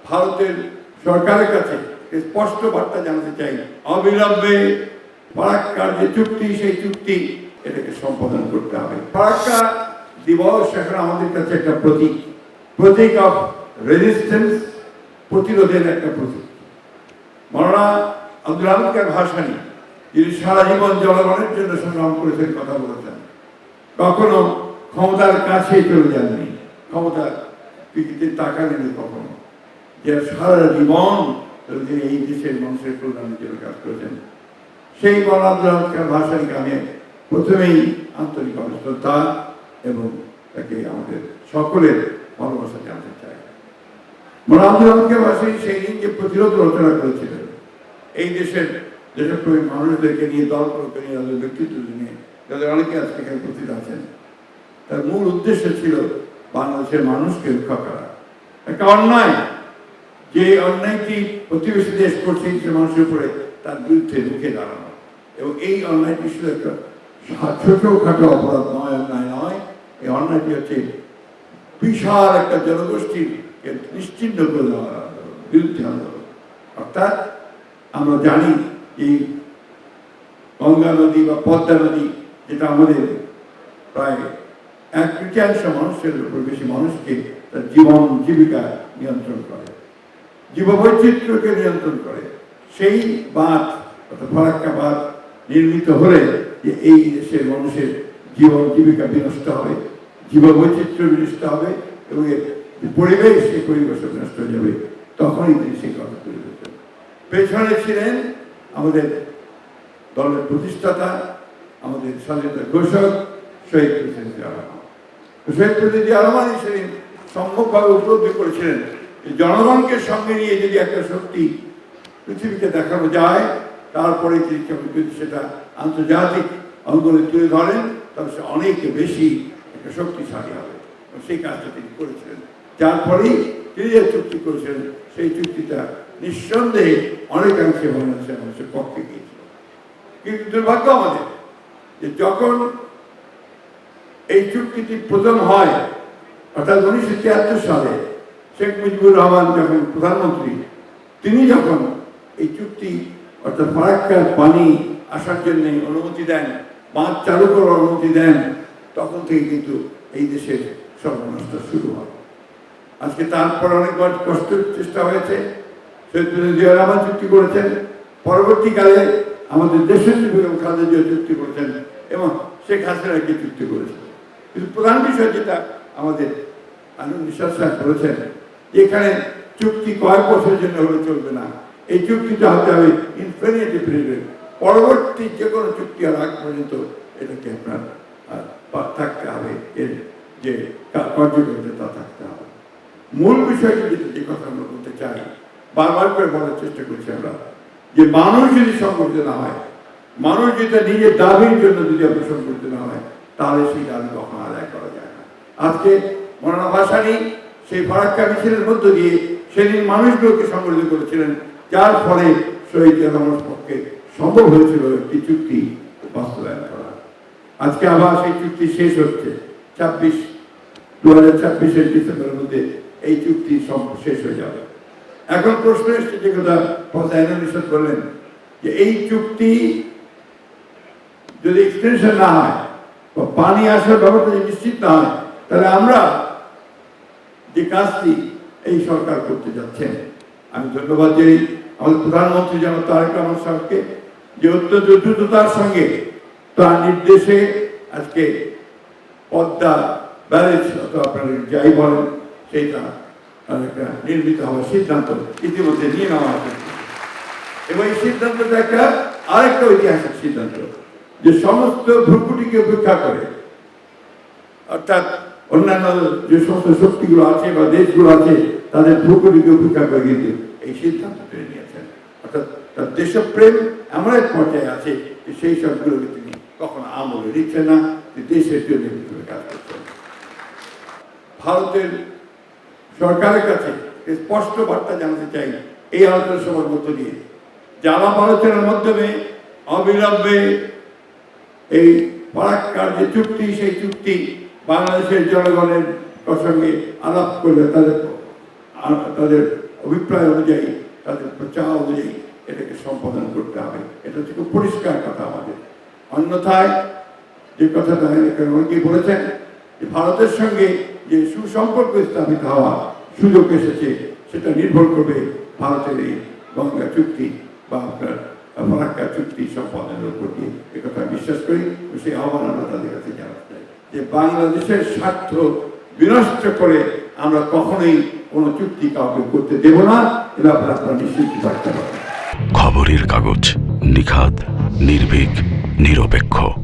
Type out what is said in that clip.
ভারতের সরকারের কাছে স্পষ্ট বার্তা জানাতে চাই, অবিলম্বে ফারাক্কার যে চুক্তি, সেই চুক্তি এটাকে সম্পাদন করতে হবে। ফারাক্কা দিবস এখন আমাদের কাছে একটা প্রতীক অফ রেজিস্ট্যান্স, প্রতিরোধের একটা প্রতীক। মৌলানা আব্দুল হামিদ খান ভাসানী, যিনি সারা জীবন জনগণের জন্য সংগ্রাম করেছেন, কথা বলেছেন, কখনো ক্ষমতার কাছে চলে যাননি, ক্ষমতার পিঠিতে টাকা নেই কখনো, যে সারা জীবন এই দেশের মানুষের কল্যাণের জন্য কাজ করেছেন। সেই মৌলানা আব্দুল হামিদ খান ভাসানীকে আমি প্রথমেই আন্তরিক শ্রদ্ধা এবং তাকে আমাদের সকলের ভালোবাসা জানতে চাই। মৌলানা আব্দুল হামিদ খান ভাসানী সেই দিন যে প্রতিরোধ রচনা করেছিলেন, এই দেশের দেশপ্রেমী মানুষদেরকে নিয়ে, দলগুলোকে নিয়ে, তাদের ব্যক্তিত্ব নিয়ে, যাদের অনেকে আজকে এখানে উপস্থিত আছেন, তার মূল উদ্দেশ্য ছিল বাংলাদেশের মানুষকে রক্ষা করা। একটা অন্যায়, যে অন্যায়টি প্রতিবেশী দেশ করছে সে মানুষের উপরে, তার বিরুদ্ধে রুখে দাঁড়ানো। এবং এই অন্যায়টি শুধু একটা ছোটখাটো অপরাধ নয়, অন্যায় নয়, এই অন্যায়টি হচ্ছে বিশাল একটা জনগোষ্ঠীর নিশ্চিহ্ন করে দেওয়া বিরুদ্ধে আন্দোলন। অর্থাৎ আমরা জানি এই গঙ্গা নদী বা পদ্মা নদী, যেটা আমাদের প্রায় 1/3 মানুষের উপর বেশি মানুষকে তার জীবন জীবিকা নিয়ন্ত্রণ করে, জীববৈচিত্র্যকে নিয়ন্ত্রণ করে, সেই বাঁধ অর্থাৎ ফারাক্কা বাঁধ নির্মিত হলে যে এই দেশের মানুষের জীবন জীবিকা বিনষ্ট হবে, জীববৈচিত্র্য বিনষ্ট হবে এবং এর পরিবেশ, সেই পরিবেশ নষ্ট হয়ে যাবে, তখনই তিনি সেই কথা তুলে ধরতেন। পেছনে ছিলেন আমাদের দলের প্রতিষ্ঠাতা, আমাদের স্বাধীনতার ঘোষক শহীদ প্রেসিডেন্ট জিয়া রহমান। শহীদ প্রেসিডেন্ট জিয়া রহমান সেদিন সম্ভবভাবে উপলব্ধি করেছিলেন যে জনগণকে সঙ্গে নিয়ে যদি একটা শক্তি পৃথিবীকে দেখানো যায়, তারপরে যদি সেটা আন্তর্জাতিক অঙ্গনে তুলে ধরেন, তবে সে অনেক বেশি একটা শক্তিশালী হবে। সেই কাজটা তিনি করেছিলেন, যার ফলেই তিনি যে চুক্তি করেছিলেন, সেই চুক্তিটা নিঃসন্দেহে অনেকাংশে বাংলাদেশের মানুষের পক্ষে গিয়েছিল। কিন্তু দুর্ভাগ্য আমাদের যে যখন এই চুক্তিটি প্রথম হয়, অর্থাৎ 1973 সালে শেখ মুজিবুর রহমান যখন প্রধানমন্ত্রী, তিনি যখন এই চুক্তি অর্থাৎ ফারাক্কার পানি আসার জন্য অনুমতি দেন, বাঁধ চালু করার অনুমতি দেন, তখন থেকে কিন্তু এই দেশের সর্বনাশটা শুরু হয়। আজকে তারপর অনেকবার কষ্টের চেষ্টা হয়েছে, শহীদ প্রেসিডেন্ট জিয়া রহমান চুক্তি করেছেন, পরবর্তীকালে আমাদের দেশের বেগম খালেদা জিয়া চুক্তি করেছেন এবং শেখ হাসিনাকে চুক্তি করেছেন। কিন্তু প্রধান বিষয় যেটা আমাদের আনন্দ বিশ্বাস সাহেব বলেছেন, এখানে চুক্তি কয়েক বছরের জন্য হলে চলবে না, এই চুক্তিটা হতে হবে ইনফিনিটি পিরিয়ড, পরবর্তী যে কোনো চুক্তি আর আগ পর্যন্ত এটাকে আপনার থাকতে হবে, এর যে কার্যকারিতা তা থাকতে হবে। মূল বিষয়টি যেটা, যে কথা আমরা বলতে চাই, বারবার করে বলার চেষ্টা করছি আমরা, যে মানুষ যদি সংগঠিত না হয়, মানুষ যেটা নিজের দাবির জন্য যদি আমরা সংগঠিত না হয়, তাহলে সেই দাবি কখনো আদায় করা যায় না। আজকে মৌলানা ভাসানী সেই ফারাক্কা মিছিলের মধ্য দিয়ে সেদিন মানুষগুলোকে সংগঠিত করেছিলেন, যার ফলে শহীদ জিয়ার পক্ষে সম্ভব হয়েছিল একটি চুক্তি বাস্তবায়ন করা। আজকে আবার সেই চুক্তি শেষ হচ্ছে 2026 ডিসেম্বরের মধ্যে এই চুক্তি শেষ হয়ে যাবে। এখন প্রশ্ন এসছে, যে কথা প্রধান বললেন, যে এই চুক্তি যদি এক্সটেনশন না হয় বা পানি আসার ব্যাপারটা যদি নিশ্চিত না হয়, তাহলে আমরা যে কাজটি এই সরকার করতে যাচ্ছেন, আমি ধন্যবাদ জানাই আমাদের প্রধানমন্ত্রী জনাব তারেক রহমান সাহেবকে, যে অত্যন্ত দ্রুততার সঙ্গে তার নির্দেশে আজকে পদ্মা ব্যারেজ অথবা আপনারা যাই বলেন, সেইটা একটা নির্মিত হওয়ার সিদ্ধান্ত ইতিমধ্যে নিয়ে নেওয়া হয়েছে। এবং এই সিদ্ধান্তটা একটা আরেকটা ঐতিহাসিক সিদ্ধান্ত, যে সমস্ত ভ্রুকুটিকে উপেক্ষা করে, অর্থাৎ অন্যান্য যে সমস্ত শক্তিগুলো আছে বা দেশগুলো আছে, তাদের ভ্রুকুটিকে উপেক্ষা করে কিন্তু এই সিদ্ধান্ত তিনি নিয়েছেন। অর্থাৎ তার দেশপ্রেম এমন এক পর্যায়ে আছে যে সেই সবগুলোকে তিনি কখনো আমলে নিচ্ছেন না, দেশের জন্য কাজ করছেন। ভারতের সরকারের কাছে স্পষ্ট বার্তা জানাতে চাই এই আলোচনা সভার মধ্য দিয়ে, যে আলাপ আলোচনার মাধ্যমে অবিলম্বে এই ফারাক্কার যে চুক্তি, সেই চুক্তি বাংলাদেশের জনগণের সঙ্গে আলাপ করলে তাদের অভিপ্রায় অনুযায়ী, তাদের প্রচার অনুযায়ী এটাকে সম্পাদন করতে হবে। এটা হচ্ছে খুব পরিষ্কার কথা আমাদের। অন্যথায় যে কথাটা অনেকেই বলেছেন যে ভারতের সঙ্গে যে সুসম্পর্ক স্থাপিত হওয়া সুযোগ এসেছে, সেটা নির্ভর করবে ভারতের এই গঙ্গা চুক্তি বা আপনার ফারাক্কা চুক্তি সম্পাদনের উপর দিয়ে। একথা বিশ্বাস করি। সেই আহ্বান আমরা তাদের কাছে জানাতে চাই যে বাংলাদেশের স্বার্থ বিনষ্ট করে আমরা কখনোই কোনো চুক্তি কাউকে করতে দেব না। এ ব্যাপারে আপনারা নিশ্চিত থাকতে পারেন। খবরের কাগজ, নিখাত, নির্ভীক, নিরপেক্ষ।